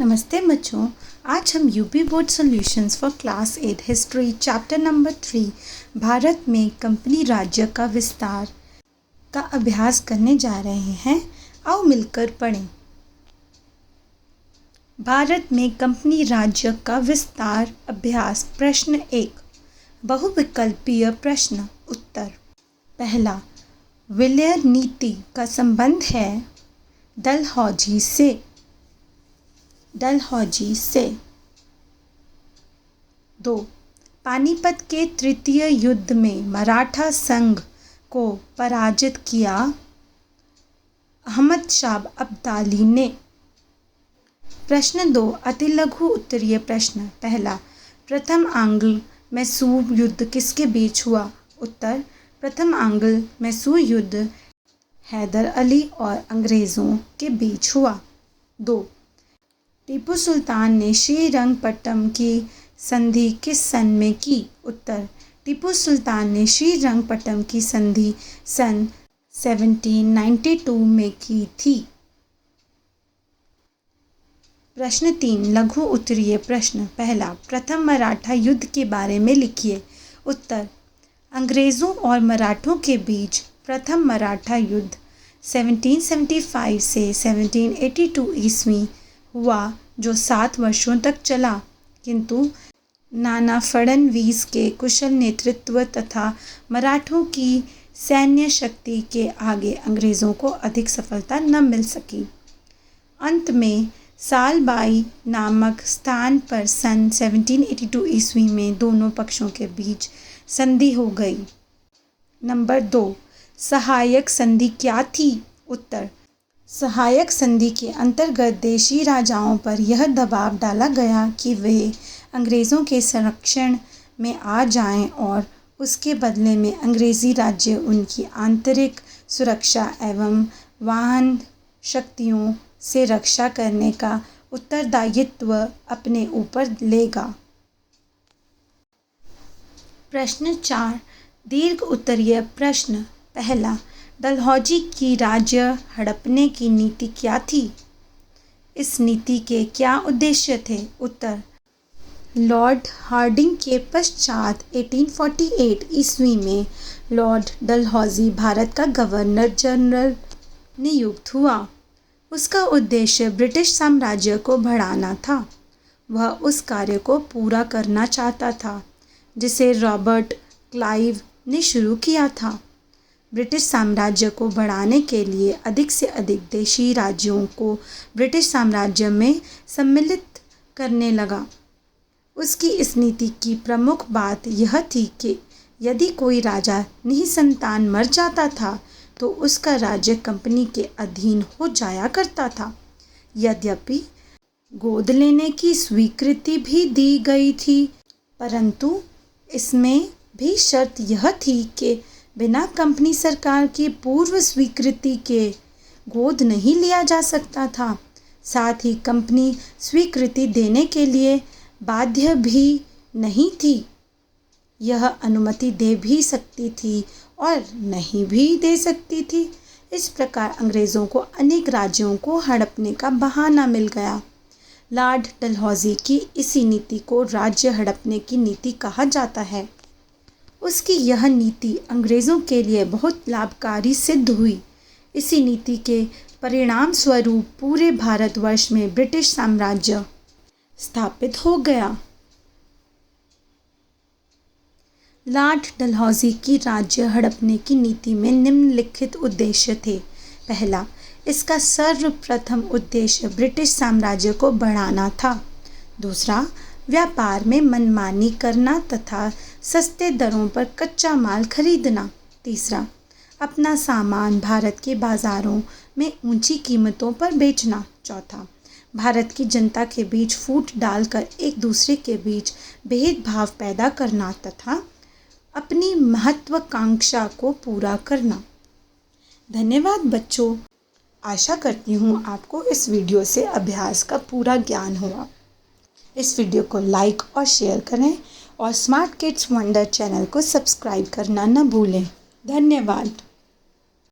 नमस्ते बच्चों, आज हम UP board solutions for class 8 history chapter number 3 Bharat में कंपनी राज्य का विस्तार का अभ्यास करने जा रहे हैं। आओ मिलकर पढ़ें। भारत में कंपनी राज्य का विस्तार अभ्यास। प्रश्न 1, बहुविकल्पीय प्रश्न। उत्तर। पहला, विलय नीति का संबंध है डलहौजी से। 2, पानीपत के तृतीय युद्ध में मराठा संघ को पराजित किया अहमद शाह अब्दाली ने। प्रश्न 2, अतिलघु उत्तरीय प्रश्न। पहला, प्रथम आंग्ल मैसूर युद्ध किसके बीच हुआ? उत्तर। प्रथम आंग्ल मैसूर युद्ध हैदर अली और अंग्रेज़ों के बीच हुआ। 2, टीपू सुल्तान ने श्रीरंगपट्टम की संधि किस सन में की? उत्तर। टीपू सुल्तान ने श्रीरंगपट्टम की संधि सन 1792 में की थी। प्रश्न 3, लघु उत्तरीय प्रश्न। पहला, प्रथम मराठा युद्ध के बारे में लिखिए। उत्तर। अंग्रेज़ों और मराठों के बीच प्रथम मराठा युद्ध 1775 से 1782 ईस्वी हुआ, जो 7 वर्षों तक चला, किंतु नाना फड़नवीस के कुशल नेतृत्व तथा मराठों की सैन्य शक्ति के आगे अंग्रेज़ों को अधिक सफलता न मिल सकी। अंत में सालबाई नामक स्थान पर सन 1782 ईस्वी में दोनों पक्षों के बीच संधि हो गई। नंबर 2, सहायक संधि क्या थी? उत्तर। सहायक संधि के अंतर्गत देशी राजाओं पर यह दबाव डाला गया कि वे अंग्रेज़ों के संरक्षण में आ जाएं और उसके बदले में अंग्रेज़ी राज्य उनकी आंतरिक सुरक्षा एवं वाहन शक्तियों से रक्षा करने का उत्तरदायित्व अपने ऊपर लेगा। प्रश्न 4, दीर्घ उत्तरीय प्रश्न। पहला, डलहौजी की राज्य हड़पने की नीति क्या थी? इस नीति के क्या उद्देश्य थे? उत्तर। लॉर्ड हार्डिंग के पश्चात 1848 ईस्वी में लॉर्ड डलहौजी भारत का गवर्नर जनरल नियुक्त हुआ। उसका उद्देश्य ब्रिटिश साम्राज्य को बढ़ाना था। वह उस कार्य को पूरा करना चाहता था जिसे रॉबर्ट क्लाइव ने शुरू किया था। ब्रिटिश साम्राज्य को बढ़ाने के लिए अधिक से अधिक देशी राज्यों को ब्रिटिश साम्राज्य में सम्मिलित करने लगा। उसकी इस नीति की प्रमुख बात यह थी कि यदि कोई राजा निःसंतान मर जाता था तो उसका राज्य कंपनी के अधीन हो जाया करता था। यद्यपि गोद लेने की स्वीकृति भी दी गई थी, परंतु इसमें भी शर्त यह थी कि बिना कंपनी सरकार की पूर्व स्वीकृति के गोद नहीं लिया जा सकता था। साथ ही कंपनी स्वीकृति देने के लिए बाध्य भी नहीं थी। यह अनुमति दे भी सकती थी और नहीं भी दे सकती थी। इस प्रकार अंग्रेज़ों को अनेक राज्यों को हड़पने का बहाना मिल गया। लॉर्ड डलहौजी की इसी नीति को राज्य हड़पने की नीति कहा जाता है। उसकी यह नीति अंग्रेज़ों के लिए बहुत लाभकारी सिद्ध हुई। इसी नीति के परिणाम स्वरूप पूरे भारतवर्ष में ब्रिटिश साम्राज्य स्थापित हो गया। लॉर्ड डलहौजी की राज्य हड़पने की नीति में निम्नलिखित उद्देश्य थे। पहला, इसका सर्वप्रथम उद्देश्य ब्रिटिश साम्राज्य को बढ़ाना था। दूसरा, व्यापार में मनमानी करना तथा सस्ते दरों पर कच्चा माल खरीदना। तीसरा, अपना सामान भारत के बाज़ारों में ऊंची कीमतों पर बेचना। चौथा, भारत की जनता के बीच फूट डालकर एक दूसरे के बीच भेदभाव पैदा करना तथा अपनी महत्वाकांक्षा को पूरा करना। धन्यवाद बच्चों। आशा करती हूँ आपको इस वीडियो से अभ्यास का पूरा ज्ञान हुआ। इस वीडियो को लाइक और शेयर करें और स्मार्ट किड्स वंडर चैनल को सब्सक्राइब करना न भूलें। धन्यवाद।